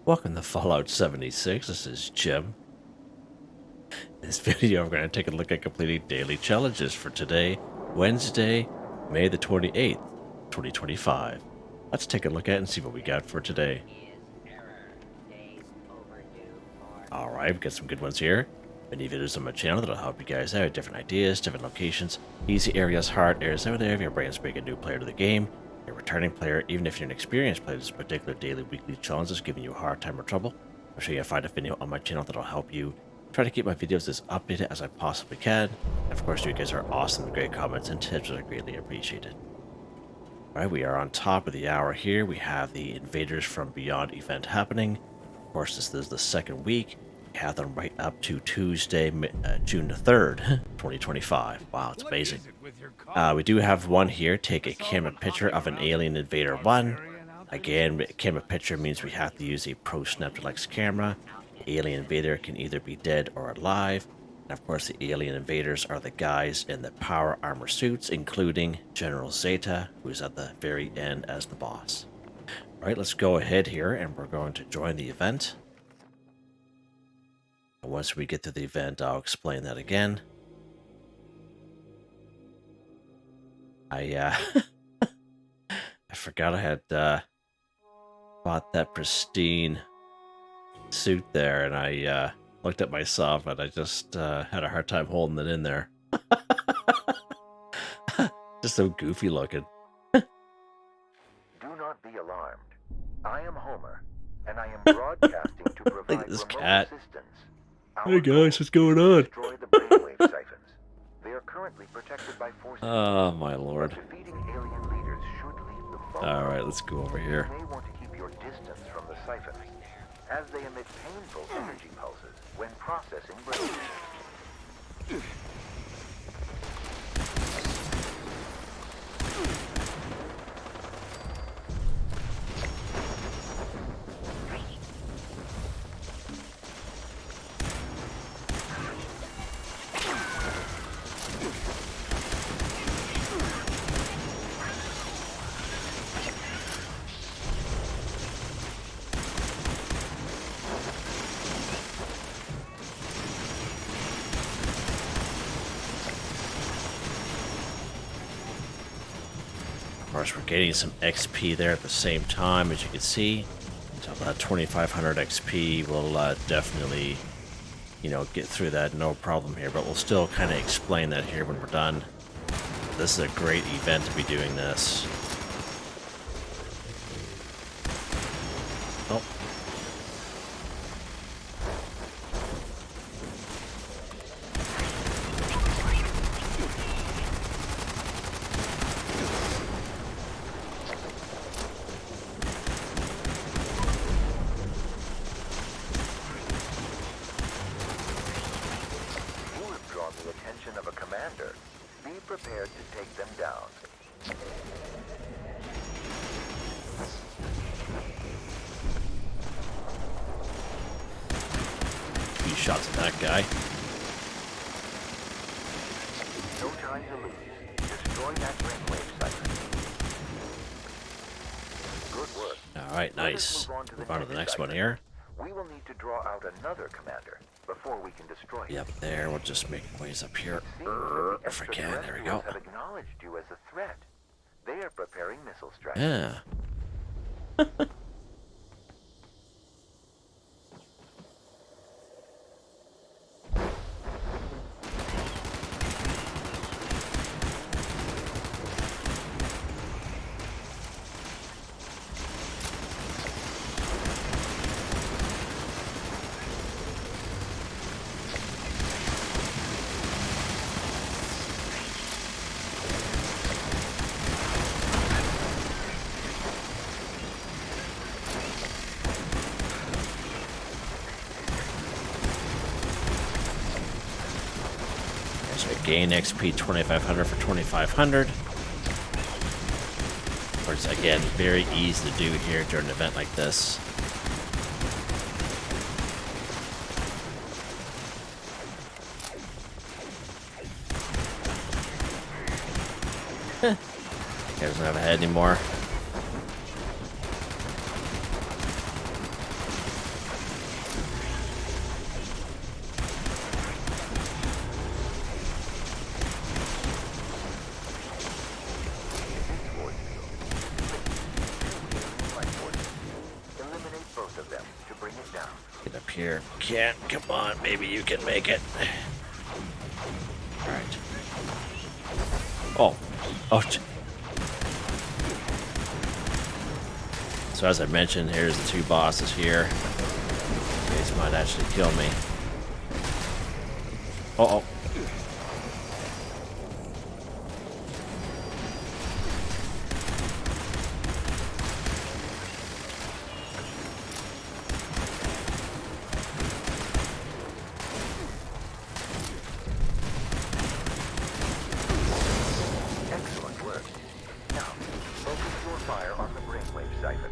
Welcome to Fallout 76. This is Jim. In this video, we're going to take a look at completing daily challenges for today, Wednesday, May the 28th, 2025. Let's take a look at it and see what we got for today. Alright, we've got some good ones here. Many videos on my channel that'll help you guys out. Different ideas, different locations, easy areas, hard areas out there if your brain's being a new player to the game. You're a returning player, even if you're an experienced player, this particular daily, weekly challenge is giving you a hard time or trouble. I'll show you how to find a video on my channel that'll help you. Try to keep my videos as updated as I possibly can. And of course, you guys are awesome with great comments and tips that are greatly appreciated. Alright, we are on top of the hour here. We have the Invaders from Beyond event happening. Of course, this is the second week. We have them right up to Tuesday, June the 3rd, 2025. Wow, it's amazing. We do have one here. Take a camera picture of an alien Invader 1. Again, camera picture means we have to use a Pro Snapdragon camera. The alien Invader can either be dead or alive. And of course, the alien Invaders are the guys in the power armor suits, including General Zeta, who's at the very end as the boss. Alright, let's go ahead here and we're going to join the event. Once we get to the event, I'll explain that again. I forgot I had bought that pristine suit there, and I looked at myself, and I just had a hard time holding it in there. Just so goofy looking. Do not be alarmed. I am Homer, and I am broadcasting to provide this remote cat. assistance. Hey guys, what's going on? Destroy the brainwave siphons. They are currently protected by forces. Oh my lord. Defeating alien leaders should leave them vulnerable. Alright, let's go over here. You may want to keep your distance from the siphons, as they emit painful energy pulses when processing brainwaves. Of course, we're getting some XP there at the same time, as you can see. So about 2,500 XP will definitely, get through that, no problem here. But we'll still kind of explain that here when we're done. This is a great event to be doing this. Oh. The attention of a commander. Be prepared to take them down. A few shots at that guy. No time to lose. Destroy that brainwave siphon. Good work. Alright, nice. Move on to the next one here. We will need to draw out another commander before we can destroy him. Yep, there. We'll just make ways up here. If I can, there we go. Have acknowledged you as a threat. They are preparing missile strikes. Yeah. So gain XP 2,500 for 2,500. Which again, very easy to do here during an event like this. He doesn't have a head anymore. here. Can't. Come on, maybe you can make it. All right. Oh. Oh. So as I mentioned, here's the two bosses here. These might actually kill me. Uh-oh. Excellent work. Now, focus your fire on the brainwave siphon.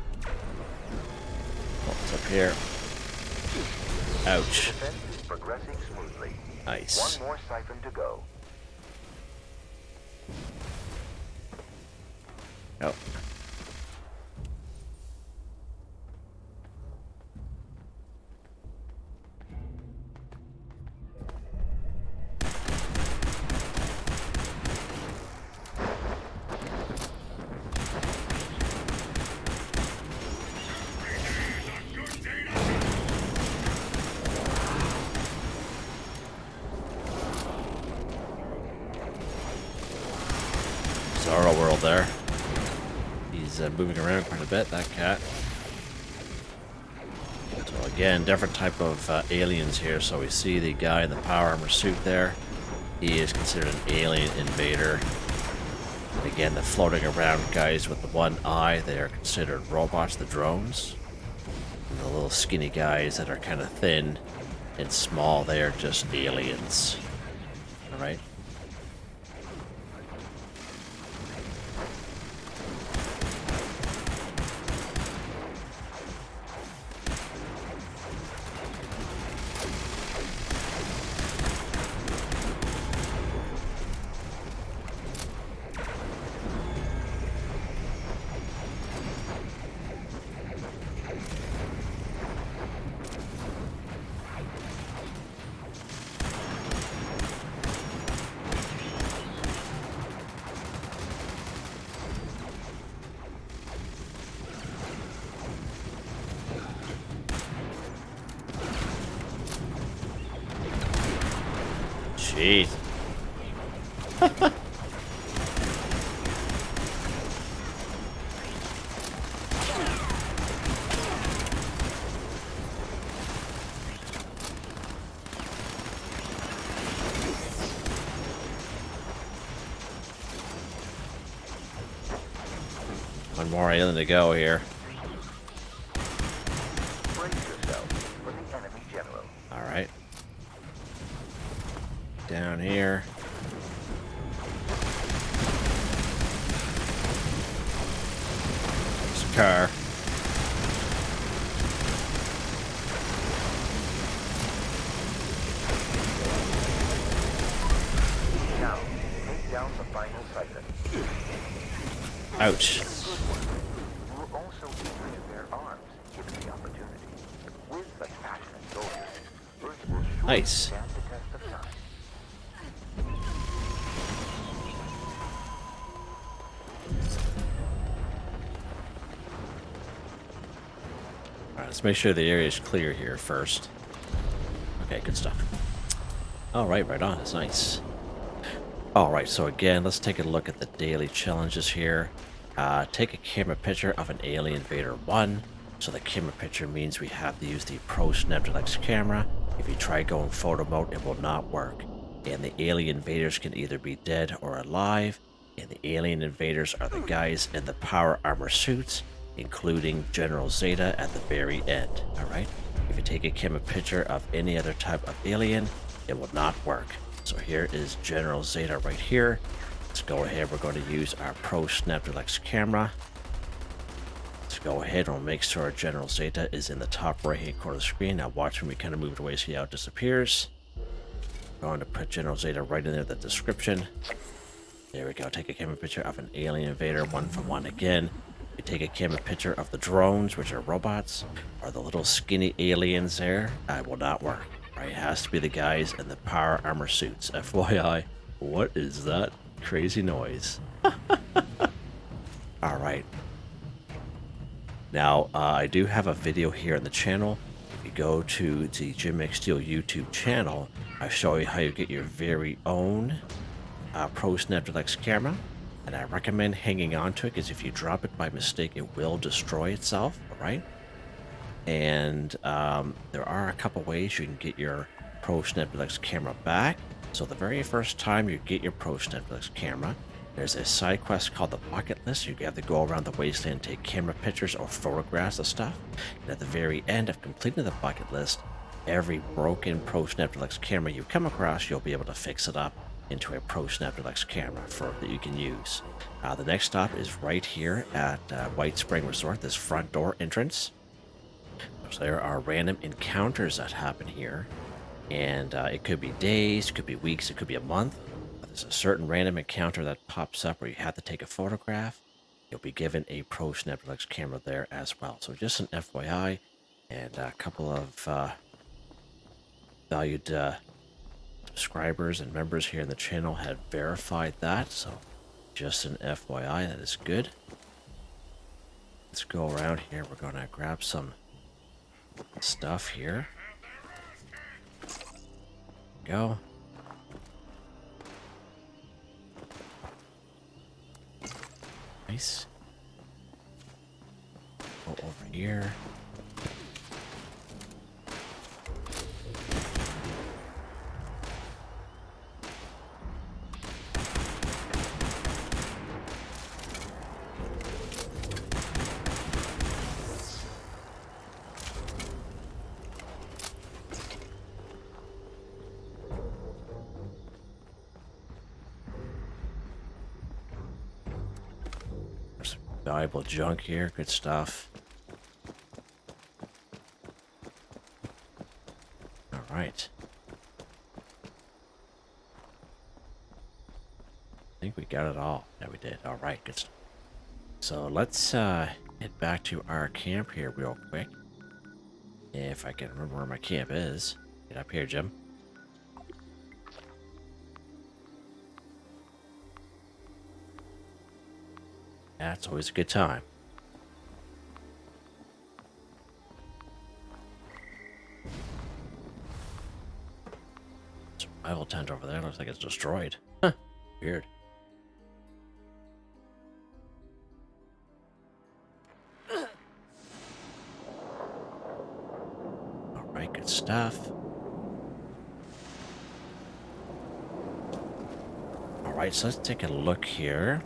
What's up here? Ouch. Defense is progressing smoothly. Nice. One more siphon to go. Oh. Bizarro world there. He's moving around quite a bit, that cat. So again, different type of aliens here. So we see the guy in the power armor suit there. He is considered an alien invader. And again, the floating around guys with the one eye, they are considered robots, the drones. And the little skinny guys that are kind of thin and small, they are just aliens. Alright? Jeez. One more alien to go here. Brace yourself for the enemy general. Alright. Down here. There's a car. Now, take down the final siphon. Ouch. Good one. You will also be able to bear arms, given the opportunity. With such passionate soldiers, Earth will surely Nice. stand the test of time. Alright, let's make sure the area is clear here first. Okay, good stuff. Alright, right on. That's nice. Alright, so again, let's take a look at the daily challenges here. Take a camera picture of an Alien Invader 1. So the camera picture means we have to use the Pro Snap Deluxe camera. If you try going photo mode, it will not work. And the alien invaders can either be dead or alive. And the alien invaders are the guys in the power armor suits, including General Zeta at the very end. Alright? If you take a camera picture of any other type of alien, it will not work. So here is General Zeta right here. Let's go ahead. We're going to use our Pro Snap Deluxe camera. Let's go ahead and make sure General Zeta is in the top right hand corner of the screen. Now watch when we kind of move it away, see how it disappears. I'm going to put General Zeta right in there, the description. There we go. Take a camera picture of an alien invader, 1-for-1 again. You take a camera picture of the drones, which are robots, or the little skinny aliens there. It will not work. Right? It has to be the guys in the power armor suits. FYI, what is that crazy noise? Alright. Now, I do have a video here on the channel you go to the Jim McSteel YouTube channel, I show you how you get your very own Pro Snap Deluxe camera, and I recommend hanging on to it because if you drop it by mistake, it will destroy itself. All right. And there are a couple ways you can get your Pro Snap Deluxe camera back. So the very first time you get your Pro Snap Deluxe camera, there's a side quest called the bucket list. You have to go around the wasteland and take camera pictures or photographs of stuff. And at the very end of completing the bucket list, every broken Pro Snap Deluxe camera you come across, you'll be able to fix it up into a Pro Snap Deluxe camera that you can use. The next stop is right here at White Spring Resort, this front door entrance. So there are random encounters that happen here, and it could be days, it could be weeks, it could be a month. There's a certain random encounter that pops up where you have to take a photograph. You'll be given a Pro Snap Deluxe camera there as well. So just an FYI, and a couple of valued subscribers and members here in the channel had verified that. So just an FYI, that is good. Let's go around here. We're going to grab some stuff here. Go. Nice. Go over here. Valuable junk here, good stuff. All right. I think we got it all. Yeah, we did. All right, good stuff. So let's head back to our camp here real quick. If I can remember where my camp is. Get up here, Jim. That's always a good time. Survival tent over there looks like it's destroyed. Huh. Weird. Alright, good stuff. Alright, so let's take a look here.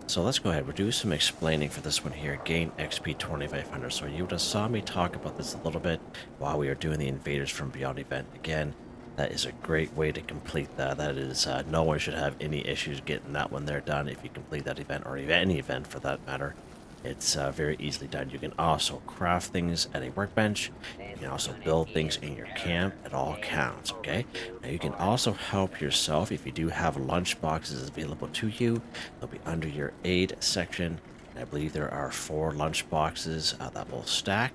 So let's go ahead. We'll do some explaining for this one here. Gain XP 2500. So you would have saw me talk about this a little bit while we were doing the Invaders from Beyond event. Again, that is a great way to complete that. That is, no one should have any issues getting that one there done if you complete that event, or any event for that matter. It's very easily done. You can also craft things at a workbench. You can also build things in your camp. It all counts, okay? Now you can also help yourself if you do have lunch boxes available to you. They'll be under your aid section. I believe there are 4 lunch boxes that will stack.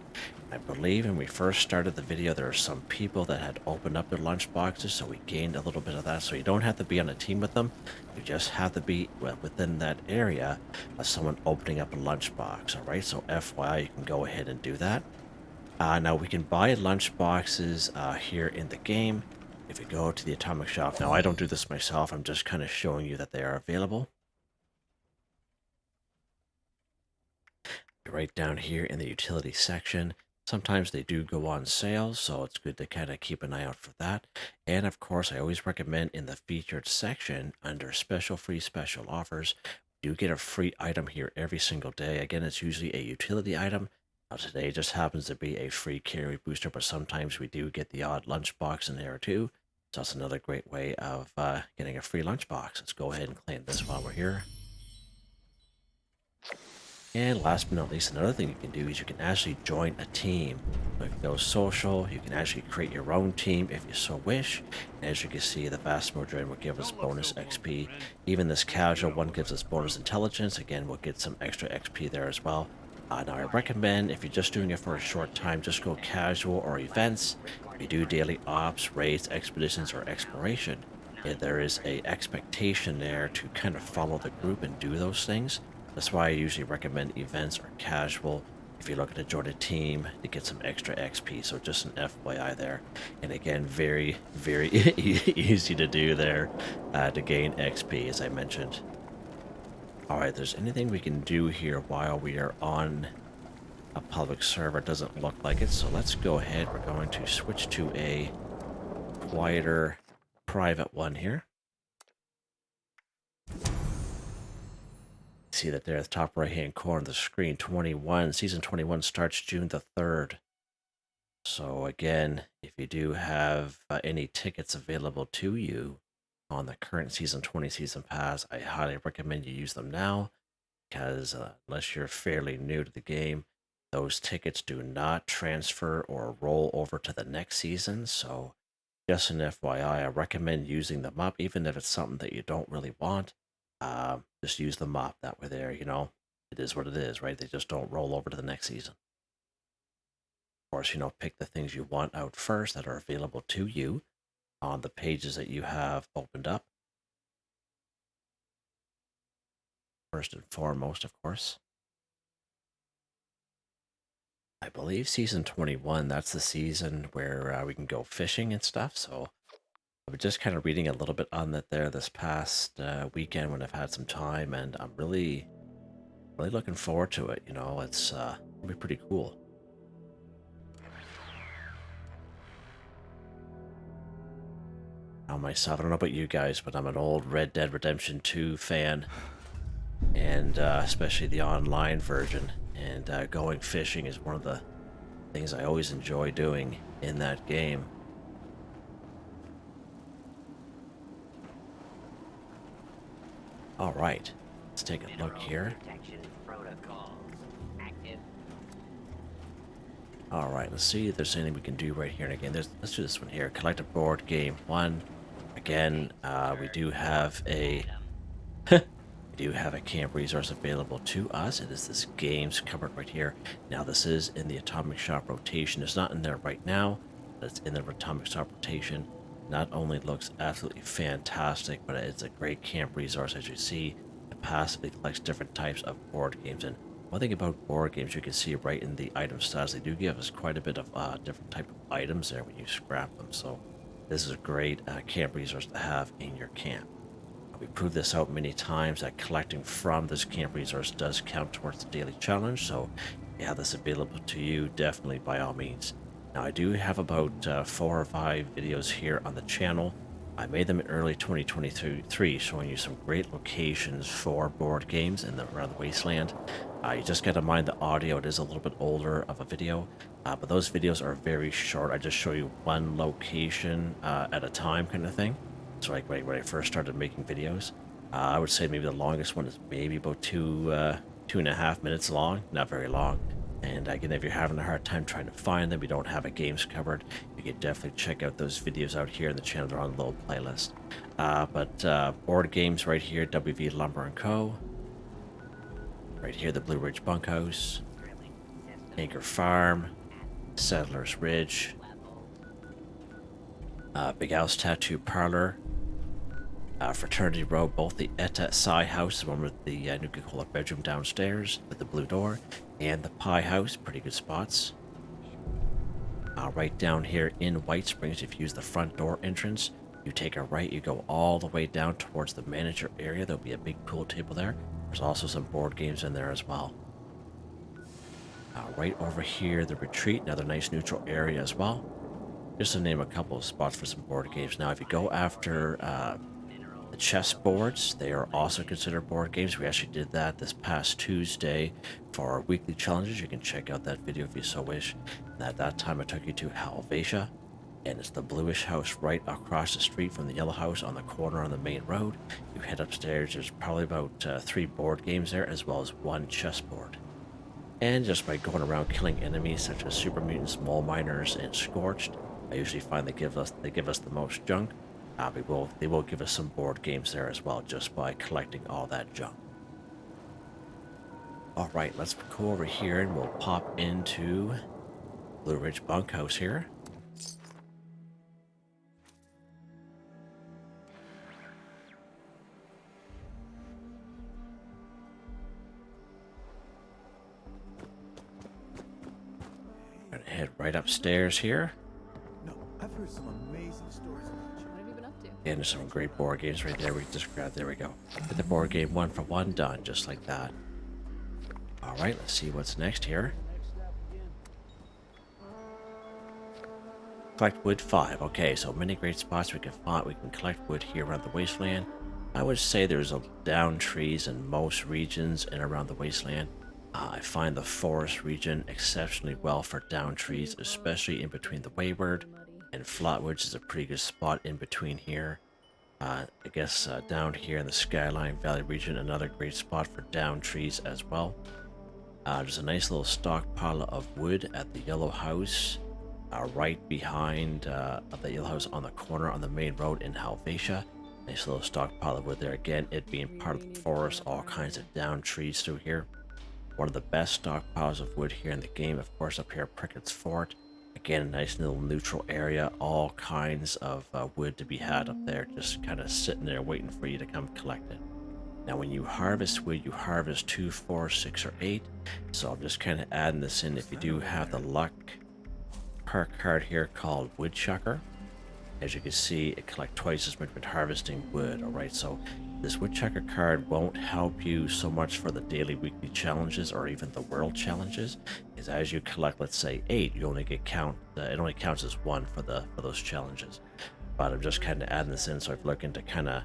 I believe when we first started the video, there are some people that had opened up their lunch boxes, so we gained a little bit of that. So you don't have to be on a team with them. You just have to be within that area of someone opening up a lunch box. All right, so FYI, you can go ahead and do that. Now we can buy lunch boxes here in the game. If you go to the Atomic Shop, now I don't do this myself. I'm just kind of showing you that they are available. Right down here in the utility section. Sometimes they do go on sale, so it's good to kind of keep an eye out for that. And of course, I always recommend in the featured section under special free special offers, you get a free item here every single day. Again, it's usually a utility item. Today just happens to be a free carry booster, but sometimes we do get the odd lunchbox in there too. So that's another great way of getting a free lunchbox. Let's go ahead and claim this while we're here. And last but not least, another thing you can do is you can actually join a team. So if you go social, you can actually create your own team if you so wish. And as you can see, the vast majority will give us bonus XP. Even this casual one gives us bonus intelligence. Again, we'll get some extra XP there as well. Now I recommend if you're just doing it for a short time, just go casual or events. If you do daily ops, raids, expeditions, or exploration, there is a expectation there to kind of follow the group and do those things. That's why I usually recommend events or casual if you're looking to join a team to get some extra XP. So just an FYI there. And again, very, very easy to do there to gain XP, as I mentioned. All right, there's anything we can do here while we are on a public server? Doesn't look like it, so let's go ahead. We're going to switch to a quieter private one here. See that there at the top right hand corner of the screen, season 21 starts June the 3rd. So again, if you do have any tickets available to you on the current season 20 season pass, I highly recommend you use them now, because unless you're fairly new to the game, those tickets do not transfer or roll over to the next season. So just an FYI, I recommend using them up, even if it's something that you don't really want. Just use them up. That way there, it is what it is, right? They just don't roll over to the next season. Of course, pick the things you want out first that are available to you on the pages that you have opened up. First and foremost, of course. I believe season 21, that's the season where we can go fishing and stuff. So I was just kind of reading a little bit on that there this past weekend when I've had some time, and I'm really looking forward to it. It's it'll be pretty cool. Now myself, I don't know about you guys, but I'm an old Red Dead Redemption 2 fan, and especially the online version. And going fishing is one of the things I always enjoy doing in that game. All right, let's take a look here. All right, let's see if there's anything we can do right here. And again, let's do this one here. Collect a board game 1. Again, we do have a camp resource available to us. It is this games cupboard right here. Now this is in the Atomic Shop rotation. It's not in there right now, but it's in the Atomic Shop rotation. Not only looks absolutely fantastic, but it's a great camp resource. As you see, it passively collects different types of board games. And one thing about board games, you can see right in the item stats, they do give us quite a bit of different type of items there when you scrap them. So this is a great camp resource to have in your camp. We proved this out many times that collecting from this camp resource does count towards the daily challenge. So if you have this available to you, definitely by all means. Now I do have about 4 or 5 videos here on the channel. I made them in early 2023 showing you some great locations for board games around the wasteland. You just gotta mind the audio, it is a little bit older of a video, but those videos are very short. I just show you one location at a time kind of thing. So like when I first started making videos, I would say maybe the longest one is maybe about 2.5 minutes long, not very long. And again, if you're having a hard time trying to find them, we don't have a games covered, you can definitely check out those videos out here in the channel. They're on the little playlist. But board games right here, WV Lumber & Co. Right here, the Blue Ridge Bunkhouse, Anchor Farm, Settlers Ridge, Big House Tattoo Parlor, Fraternity Row, both the Etta Psi House, the one with the Nuka-Cola bedroom downstairs with the blue door, and the Pie House, pretty good spots. Right down here in White Springs, if you use the front door entrance, you take a right, you go all the way down towards the manager area. There'll be a big pool table there. There's also some board games in there as well. Right over here, the Retreat, another nice neutral area as well. Just to name a couple of spots for some board games. Now, if you go after the chess boards, they are also considered board games. We actually did that this past Tuesday for our weekly challenges. You can check out that video if you so wish. And at that time, I took you to Helvetia, and it's the bluish house right across the street from the yellow house on the corner on the main road. You head upstairs, there's probably about 3 board games there, as well as 1 chessboard. And just by going around killing enemies such as super mutants, mole miners, and scorched, I usually find they give us the most junk. They will give us some board games there as well, just by collecting all that junk. All right, let's go over here and we'll pop into Blue Ridge Bunkhouse here. head right upstairs here. No, I've heard some amazing stories about you. What have you been up to? And there's some great board games right there. We can just grab. There we go. Get the board game 1 for 1 done, just like that. All right, let's see what's next here. Collect wood 5. Okay, so many great spots we can find. We can collect wood here around the wasteland. I would say there's down trees in most regions and around the wasteland. I find the forest region exceptionally well for down trees, especially in between the Wayward and Flatwoods is a pretty good spot in between here. I guess down here in the Skyline Valley region, another great spot for down trees as well. There's a nice little stockpile of wood at the Yellow House, right behind the Yellow House on the corner on the main road in Helvetia. Nice little stockpile of wood there. Again, it being part of the forest, all kinds of down trees through here. One of the best stockpiles of wood here in the game, of course, up here at Picquerist Fort. Again, a nice little neutral area, all kinds of wood to be had up there, just kind of sitting there waiting for you to come collect it. Now, when you harvest wood, you harvest 2, 4, 6, or 8. So I'm just kind of adding this in. If you do have the luck perk card here called Woodchucker, as you can see, it collects twice as much when harvesting wood. All right, so this Woodchucker card won't help you so much for the daily, weekly challenges or even the world challenges. Is as you collect, let's say 8, you only get it only counts as 1 for those challenges. But I'm just kind of adding this in, so if you're looking to kind of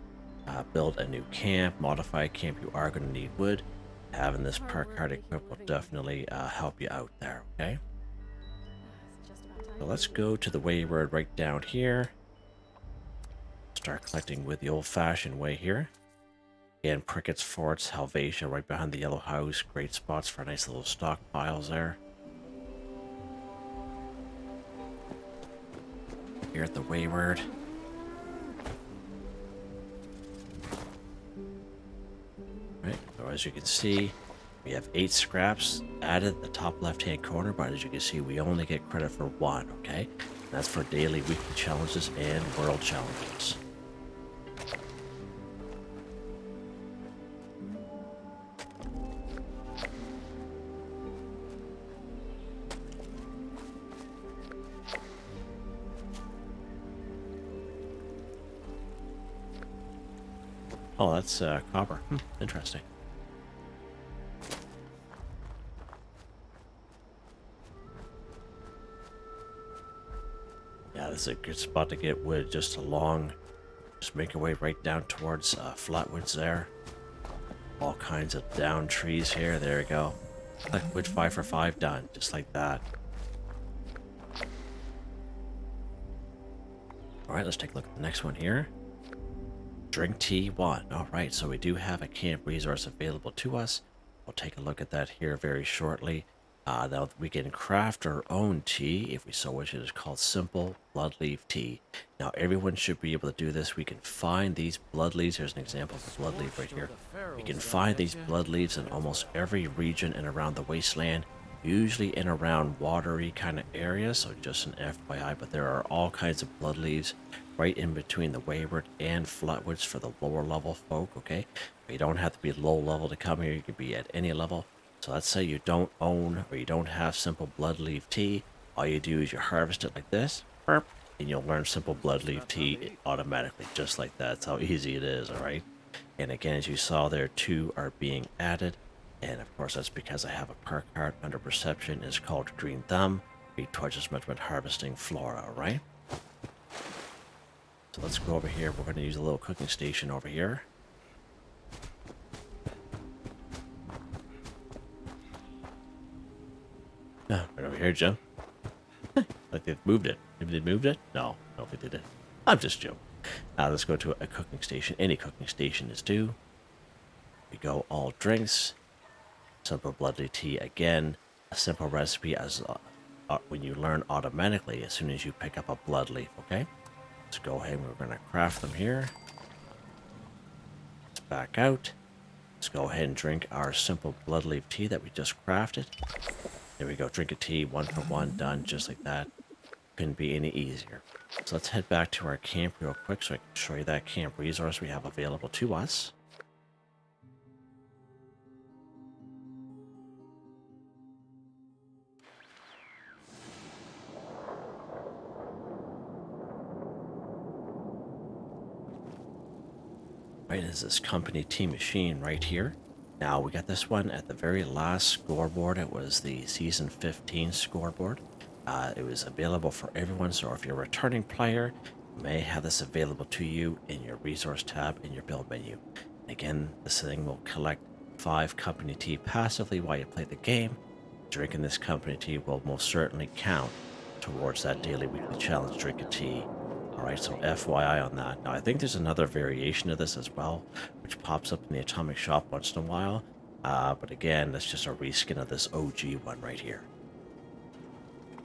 build a new camp, modify a camp, you are going to need wood. Having this perk card equipped will definitely help you out there. Okay. So let's go to the Wayward right down here. Start collecting wood the old-fashioned way here. Again, Picquerist Forts, Helvetia, right behind the Yellow House. Great spots for nice little stockpiles there. Here at the Wayward. Right, so as you can see, we have 8 scraps added at the top left-hand corner, but as you can see, we only get credit for 1, okay? And that's for daily, weekly challenges and world challenges. Oh, that's copper. Interesting. Yeah, this is a good spot to get wood. Just make your way right down towards Flatwoods there. All kinds of down trees here. There we go. Like wood 5 for 5 done, just like that. All right, let's take a look at the next one here. Drink tea 1. All right, so we do have a camp resource available to us. We'll take a look at that here very shortly. Now we can craft our own tea if we so wish. It is called Simple Bloodleaf Tea. Now everyone should be able to do this. We can find these blood leaves. Here's an example of a blood leaf right here. We can find these blood leaves in almost every region and around the wasteland, usually in around watery kind of areas. So just an FYI, but there are all kinds of blood leaves right in between the Wayward and Flatwoods for the lower level folk, okay? You don't have to be low level to come here. You can be at any level. So let's say you don't own or you don't have Simple Bloodleaf Tea. All you do is you harvest it like this, burp, and you'll learn Simple Bloodleaf Tea automatically, just like that. That's how easy it is, all right? And again, as you saw there, 2 are being added. And of course, that's because I have a perk card under Perception. It's called Green Thumb. Be twice as much when harvesting flora, all right? So let's go over here. We're going to use a little cooking station over here. Right over here, Jim. Like they've moved it. Maybe they moved it? No, I don't think they did. I'm just joking. Let's go to a cooking station. Any cooking station is due. We go all drinks. Simple Bloodleaf Tea again. A simple recipe as when you learn automatically as soon as you pick up a blood leaf, okay? Let's go ahead and we're going to craft them here. Let's back out. Let's go ahead and drink our Simple Bloodleaf Tea that we just crafted. There we go. Drink a tea, 1 for 1, done just like that. Couldn't be any easier. So let's head back to our camp real quick so I can show you that camp resource we have available to us. Right, is this company T machine right here. Now we got this one at the very last scoreboard. It was the season 15 scoreboard. It was available for everyone, so if you're a returning player, you may have this available to you in your resource tab in your build menu. Again, this thing will collect 5 company tea passively while you play the game. Drinking this company tea will most certainly count towards that daily weekly challenge, drink a tea. Alright, so FYI on that. Now I think there's another variation of this as well, which pops up in the Atomic Shop once in a while. But again, that's just a reskin of this OG one right here.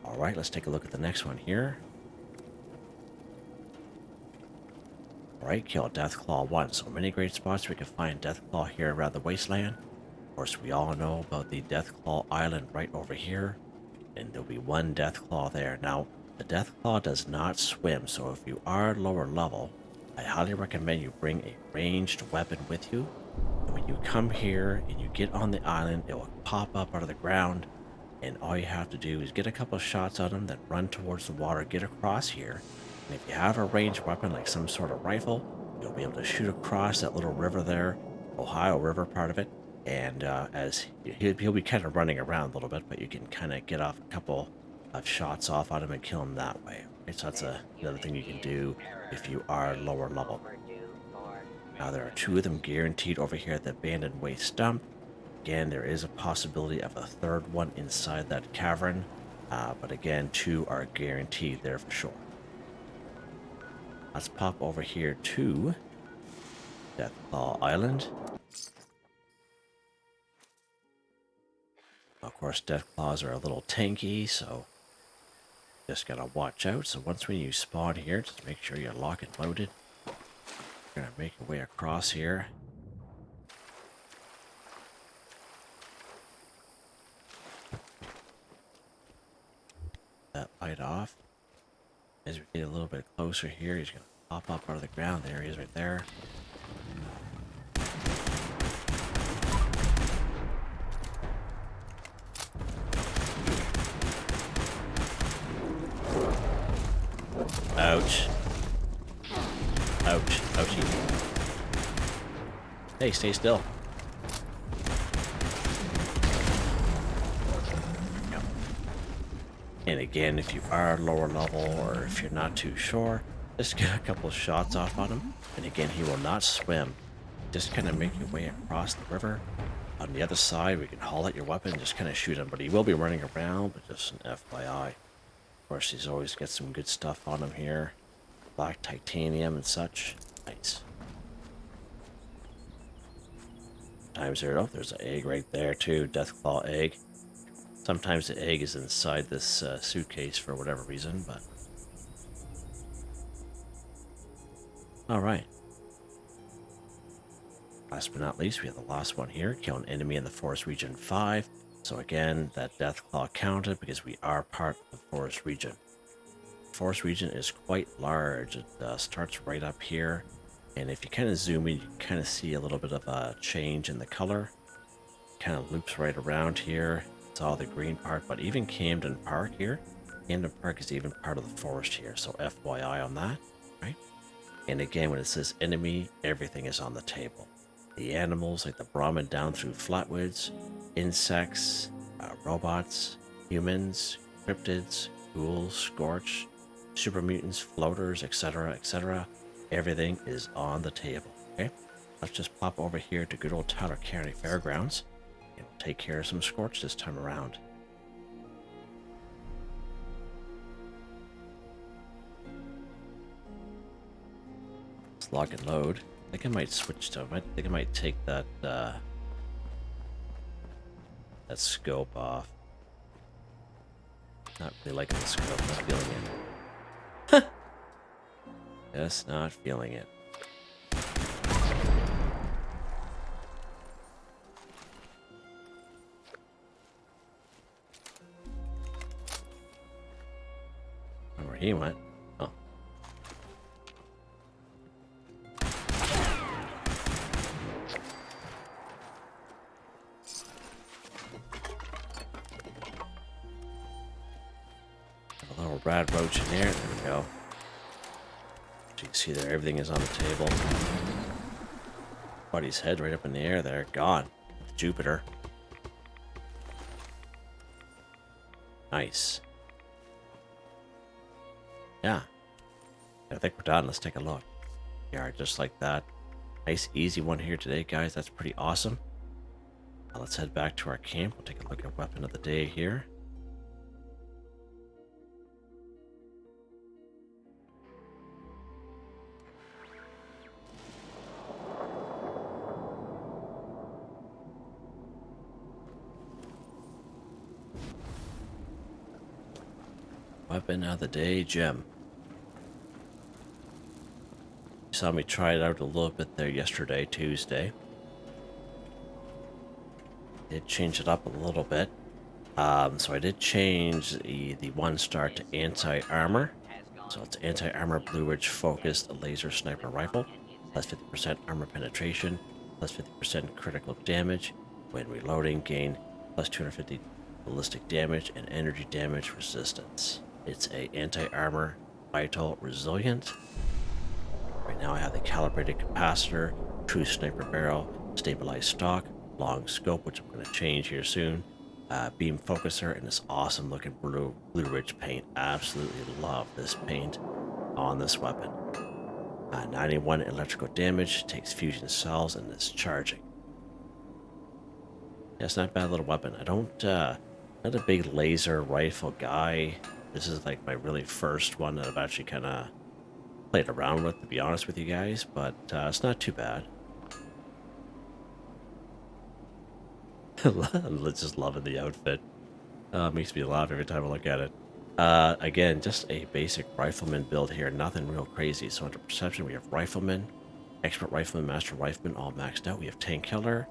Alright, let's take a look at the next one here. Alright, kill Deathclaw 1. So many great spots we can find Deathclaw here around the wasteland. Of course, we all know about the Deathclaw Island right over here. And there'll be one Deathclaw there. Now, the Deathclaw does not swim, so if you are lower level, I highly recommend you bring a ranged weapon with you. And when you come here and you get on the island, it will pop up out of the ground. And all you have to do is get a couple of shots on him, then run towards the water, get across here. And if you have a ranged weapon like some sort of rifle, you'll be able to shoot across that little river there, Ohio River part of it. And as he'll be kind of running around a little bit, but you can kind of get off a couple of shots off on him and kill him that way. Right? So that's another thing you can do if you are lower level. Now there are 2 of them guaranteed over here at the abandoned waste dump. Again, there is a possibility of a 3rd one inside that cavern, but again, 2 are guaranteed there for sure. Let's pop over here to Deathclaw Island. Of course, Deathclaws are a little tanky, so just gotta watch out. So once when you spawn here, just make sure you're locked and loaded. We're gonna make our way across here. That light off. As we get a little bit closer here, he's gonna pop up out of the ground. There he is right there. Ouch. Ouch. Ouchie. Hey, stay still. Yep. And again, if you are lower level or if you're not too sure, just get a couple shots off on him. And again, he will not swim. Just kind of make your way across the river. On the other side, we can haul out your weapon and just kind of shoot him. But he will be running around, but just an FYI. Of course, he's always got some good stuff on him here. Black titanium and such. Nice. Sometimes there's an egg right there too. Deathclaw egg. Sometimes the egg is inside this suitcase for whatever reason, but... Alright. Last but not least, we have the last one here. Kill an enemy in the Forest Region 5. So again, that Deathclaw counted because we are part of the Forest Region. The Forest Region is quite large. It starts right up here. And if you kind of zoom in, you can kind of see a little bit of a change in the color. Kind of loops right around here. It's all the green part, but even Camden Park here. Camden Park is even part of the forest here, so FYI on that, right? And again, when it says enemy, everything is on the table. The animals like the Brahmin down through Flatwoods, insects, robots, humans, cryptids, ghouls, scorch, super mutants, floaters, etc., etc. Everything is on the table, okay? Let's just pop over here to good old Tyler County Fairgrounds and we'll take care of some scorch this time around. Let's lock and load. I think I might switch to, I think I might take that, that scope off. Not really liking the scope, not feeling it. Just not feeling it. Where he went. Oh. A little rad roach in there. There we go. As you can see there, everything is on the table. Buddy's head right up in the air there. Gone. Jupiter. Nice. Yeah. I think we're done. Let's take a look. Yeah, just like that. Nice, easy one here today, guys. That's pretty awesome. Now let's head back to our camp. We'll take a look at weapon of the day here. Weapon of the day, gem. You saw me try it out a little bit there yesterday, Tuesday. Did change it up a little bit. So I did change the 1-star to anti-armor. So it's anti-armor Blue Ridge focused laser sniper rifle. Plus 50% armor penetration. Plus 50% critical damage. When reloading, gain plus 250 ballistic damage and energy damage resistance. It's a anti-armor vital resilient. Right now I have the calibrated capacitor, true sniper barrel, stabilized stock, long scope, which I'm going to change here soon, beam focuser, and this awesome looking Blue Ridge paint. Absolutely love this paint on this weapon. 91 electrical damage, takes fusion cells, and is charging. Yeah, it's not a bad little weapon. I don't, not a big laser rifle guy. This is like my really first one that I've actually kind of played around with, to be honest with you guys, but it's not too bad. Just loving the outfit. Makes me laugh every time I look at it. Again, just a basic rifleman build here, nothing real crazy. So under perception, we have rifleman, expert rifleman, master rifleman, all maxed out. We have tank killer,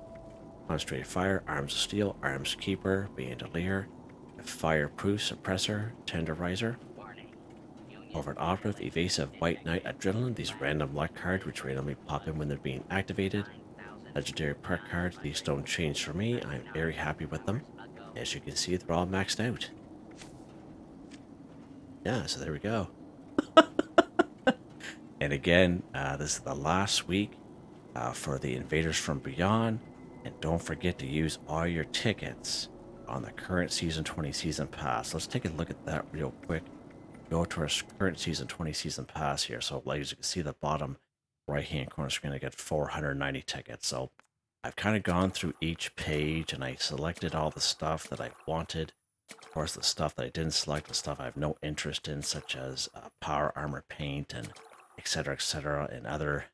concentrated fire, arms of steel, arms keeper, bandolier, fireproof suppressor, tenderizer, covert operative, evasive, white knight, adrenaline. These random luck cards which randomly pop in when they're being activated. Legendary perk cards. These don't change for me. I'm very happy with them. As you can see, they're all maxed out. Yeah, so there we go. And again, this is the last week for the Invaders from Beyond. And don't forget to use all your tickets on the current Season 20 Season Pass. Let's take a look at that real quick. Go to our current Season 20 Season Pass here. So as you can see, the bottom right-hand corner screen, I get 490 tickets. So I've kind of gone through each page and I selected all the stuff that I wanted. Of course, the stuff that I didn't select, the stuff I have no interest in, such as power armor paint and etc., and other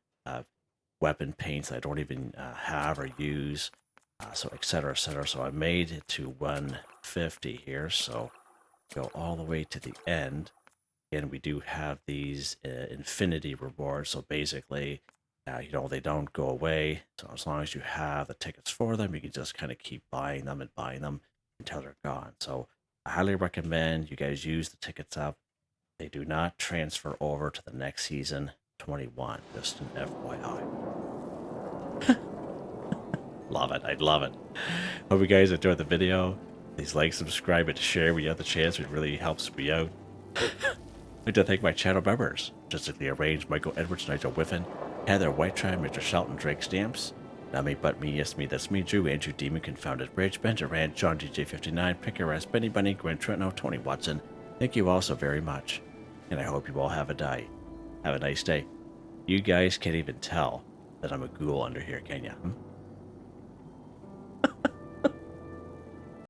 weapon paints that I don't even have or use. So etc. So I made it to 150 here, so go all the way to the end. And we do have these infinity rewards, so basically you know, they don't go away. So as long as you have the tickets for them, you can just kind of keep buying them until they're gone. So I highly recommend you guys use the tickets up. They do not transfer over to the next season 21, just an FYI. Love it. I love it. Hope you guys enjoyed the video. Please like, subscribe, and share when you have the chance. It really helps me out. I'd like to thank my channel members: ArtisticallyArranged, Michael Edwards, Nigel Wiffen, Heather, Whitetribe, Mr. Shelton, Drake Stamps, NotMeButMeYesMeThatsMe, Drew, Andrew, Demon, Confoundedbridge, Ben Durant, John DJ59, Picquerist, Benny Bunny, Gwen Trutnau, Tony Watson. Thank you all so very much. And I hope you all have a nice day. You guys can't even tell that I'm a ghoul under here, can you?